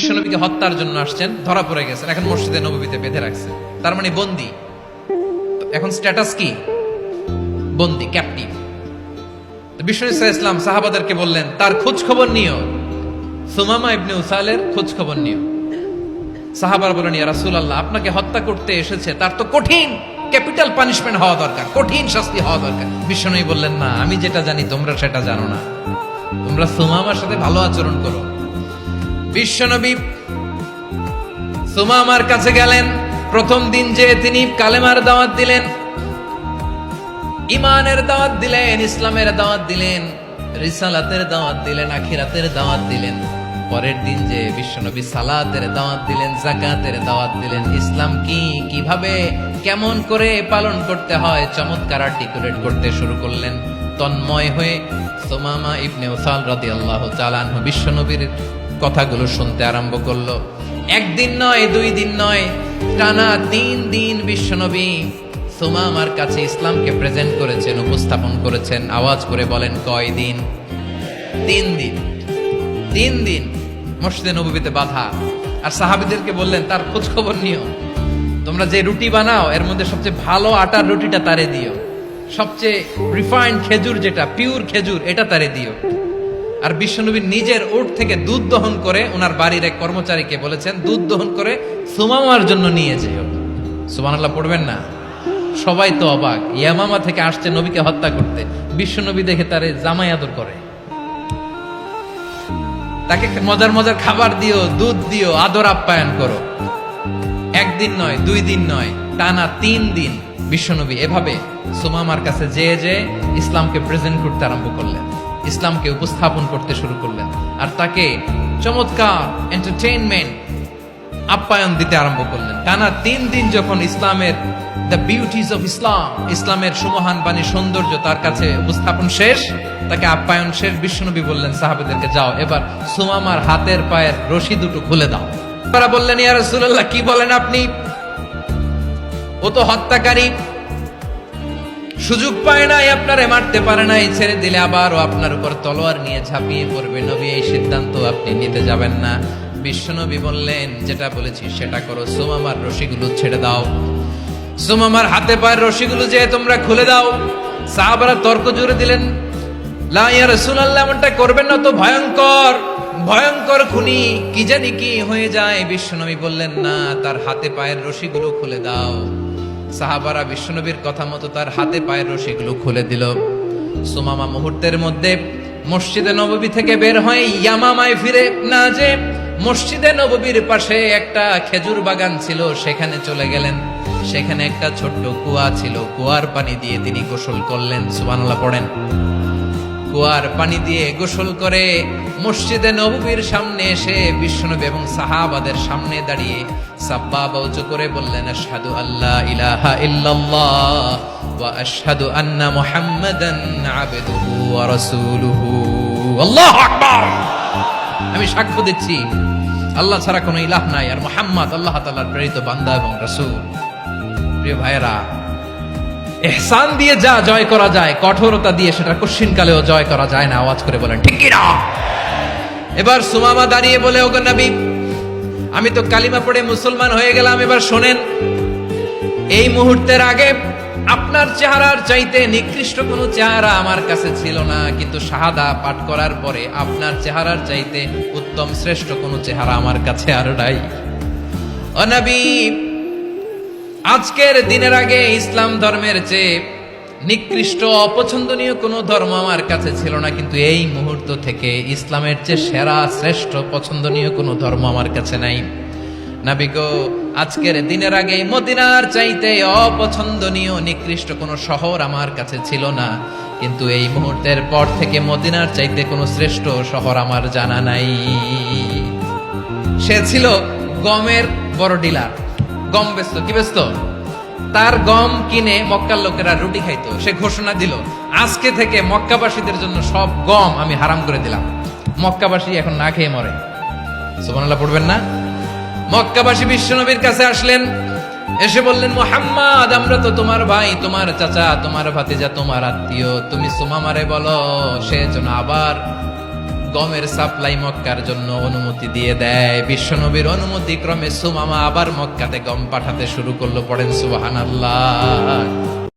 বিশ্বনবীকে হত্যার জন্য আসছেন, ধরা পড়ে গেছেন, এখন মসজিদে নববীতে বেঁধে রাখছে, তার মানে বন্দী। এখন স্ট্যাটাস কি? বন্দী, ক্যাপটিভ। বিষ্ণু ইসলাম সাহাবাদেরকে বললেন তার খোঁজ খবর নিও, সুমামা ইবনে উসালের খোঁজ খবর নিও। সাহাবারা বলেন ইয়া রাসূলুল্লাহ, আপনাকে হত্যা করতে এসেছে, তার তো কঠিন ক্যাপিটাল পানিশমেন্ট হওয়া দরকার, কঠিন শাস্তি হওয়া দরকার। বিশ্বনবী বললেন না, আমি যেটা জানি তোমরা সেটা জানো না, তোমরা সুমামার সাথে ভালো আচরণ করো। বিশ্বনবী সুমামার কাছে গেলেন। প্রথম দিন যে তিনি কালেমার দাওয়াত দিলেন, ইমানের দাওয়াত দিলেন, ইসলামের দাওয়াত দিলেন, রিসালাতের দাওয়াত দিলেন, আখিরাতের দাওয়াত দিলেন। পরের দিন যে বিশ্বনবী সালাতের দাওয়াত দিলেন, যাকাতের দাওয়াত দিলেন, ইসলাম কি, কিভাবে, কেমন করে পালন করতে হয় চমৎকার আর্টিকুলেট করতে শুরু করলেন। তন্ময় হয়ে সুমামা ইবনে উসাল রাদিয়াল্লাহু তাআলা আনহু বিশ্বনবীর কথাগুলো শুনতে আরম্ভ করলো। একদিন নয়, 2 দিন নয়, টানা 3 দিন বিশ্বনবী সুমামার কাছে ইসলামকে প্রেজেন্ট করেছেন, উপস্থাপন করেছেন। আওয়াজ করে বলেন কয় দিন? 3 দিন। 3 দিন মসজিদে নববীতে বাধা। আর সাহাবীদেরকে বললেন তার খোঁজ খবর নিও, তোমরা যে রুটি বানাও এর মধ্যে সবচেয়ে ভালো আটার রুটিটা তারে দিও, সবচেয়ে রিফাইন্ড খেজুর, যেটা পিওর খেজুর, এটা তারে দিও। আর বিশ্বনবী নিজের উট থেকে দুধ দহন করে ওনার বাড়ির এক কর্মচারীকে বলেছেন দুধ দহন করে সুমামার জন্য নিয়ে যেও। সুবহানাল্লাহ পড়বেন না? সবাই তো অবাক, ইয়ামামা থেকে আসছে নবীকে হত্যা করতে, বিশ্বনবী দেখে তারে জামাই আদর করে, তাকে মজার মজার খাবার দিও, দুধ দিও, আদর আপ্যায়ন করো। 1 দিন নয়, 2 দিন নয়, টানা 3 দিন বিশ্বনবী এভাবে সুমামার কাছে যে ইসলামকে প্রেজেন্ট করতে আরম্ভ করলেন, ইসলামকে উপস্থাপন করতে শুরু করলেন। আর তাকে চমৎকার এন্টারটেইনমেন্ট, আপ্যায়ন দিতে আরম্ভ করলেন। টানা 3 দিন যখন ইসলামের দ্য বিউটিজ অফ ইসলাম, ইসলামের সুমহান বাণী, সৌন্দর্য তার কাছে উপস্থাপন শেষ, তাকে আপ্যায়ন শেষ, বিশ্বনবী বললেন সাহাবাদেরকে যাও এবার সুমামার হাতের পায়ের রশি দুটো খুলে দাও। তারা বললেন ইয়া রাসূলুল্লাহ, কি বলেন আপনি? ও তো হত্যাকারী, সুযোগ পায় নাই, আপনারে মারতে পারে নাই, ছেড়ে দিলে আবার ও আপনার উপর তলোয়ার নিয়ে ঝাঁপিয়ে পড়বে। নবী, এই সিদ্ধান্ত আপনি নিতে যাবেন না। বিশ্বনবী বললেন যেটা বলেছি সেটা করো, সুমামার রশিগুলো ছেড়ে দাও, সুমামার হাতে পায়ের রশিগুলো যে তোমরা খুলে দাও। সাহাবারা তর্ক জুড়ে দিলেন, লা ইয়া রাসূলুল্লাহ, এমনটা করবেন না, তো ভয়ঙ্কর, ভয়ঙ্কর খুনি, কি জানি কি হয়ে যায়। বিশ্বনবী বললেন না, তার হাতে পায়ের রশিগুলো খুলে দাও। সাহাবারা বিশ্বনবীর কথা মতো তার হাতে পায়ের রশিগুলো খুলে দিল। সুমামা মুহূর্তের মধ্যে মসজিদে নববী থেকে বের হয়ে ইয়ামামায় ফিরে না যে মসজিদে নববীর পাশে একটা খেজুর বাগান ছিল সেখানে চলে গেলেন। সেখানে একটা ছোট্ট কুয়া ছিল, কুয়ার পানি দিয়ে তিনি গোসল করলেন। সুবহানাল্লাহ পড়েন। কুয়ার পানি দিয়ে গোসল করে মসজিদে নববীর সামনে এসে বিশ্বনবী এবং সাহাবাদের সামনে দাঁড়িয়ে সাব্বাবা উঁচু করে বললেন, আশহাদু আল্লা ইলাহা ইল্লাল্লাহ ওয়া আশহাদু আন্না মুহাম্মাদান আবদুহু ওয়া রাসূলুহু। আল্লাহু আকবার। আমি সাক্ষ্য দিচ্ছি আল্লাহ ছাড়া কোনো ইলাহ নাই, আর মুহাম্মদ আল্লাহ তাআলার প্রেরিত বান্দা এবং রাসূল। প্রিয় ভাইয়েরা, ইহসান দিয়ে যা জয় করা যায়, কঠোরতা দিয়ে সেটা কঠিনকালেও জয় করা যায় না। আওয়াজ করে বলেন ঠিক কি না? এবার সুমামা দাঁড়িয়ে বলে, ওগো নবী, আমি তো কালিমা পড়ে মুসলমান হয়ে গেলাম, এবার শোনেন, এই মুহূর্তের আগে আপনার চেহারার চাইতে নিকৃষ্ট কোনো চেহারা আমার কাছে ছিল না, কিন্তু শাহাদা পাঠ করার পরে আপনার চেহারার চাইতে উত্তম শ্রেষ্ঠ কোনো চেহারা আমার কাছে আর নাই। ও নবী, আজকের দিনের আগে ইসলাম ধর্মের চেয়ে নিকৃষ্ট অপছন্দনীয় কোনো ধর্ম আমার কাছে ছিল না, কিন্তু এই মুহূর্ত থেকে ইসলামের চেয়ে সেরা শ্রেষ্ঠ পছন্দনীয় কোনো ধর্ম আমার কাছে নাই। নবী গো, আজকের দিনের আগে মদিনার চাইতে অপছন্দনীয় নিকৃষ্ট কোনো শহর আমার কাছে ছিল না, কিন্তু এই মুহূর্তের পর থেকে মদিনার চাইতে কোনো শ্রেষ্ঠ শহর আমার জানা নাই। সে ছিল গমের বড় ডিলার, গম বেচতো। কি বেচতো? তার গম কিনে মক্কার লোকেরা রুটি খাইতো। সে ঘোষণা দিল, আজকে থেকে মক্কাবাসীদের জন্য সব গম আমি হারাম করে দিলাম, মক্কাবাসী এখন না খেয়ে মরে। সুবহানাল্লাহ পড়বেন না? মক্কাবাসী বিশ্বনবীর কাছে আসলেন, এসে বললেন, মুহাম্মদ, আমরা তো তোমার ভাই, তোমার চাচা, তোমার ভাতিজা, তোমার আত্মীয়, তুমি সুমামারে বলো সে যেন আবার গমের সাপ্লাই মক্কার জন্য অনুমতি দিয়ে দেয়। বিশ্বনবীর অনুমতি ক্রমে সুমামা আবার মক্কাতে গম পাঠাতে শুরু করলো। পড়েন সুবহানাল্লাহ।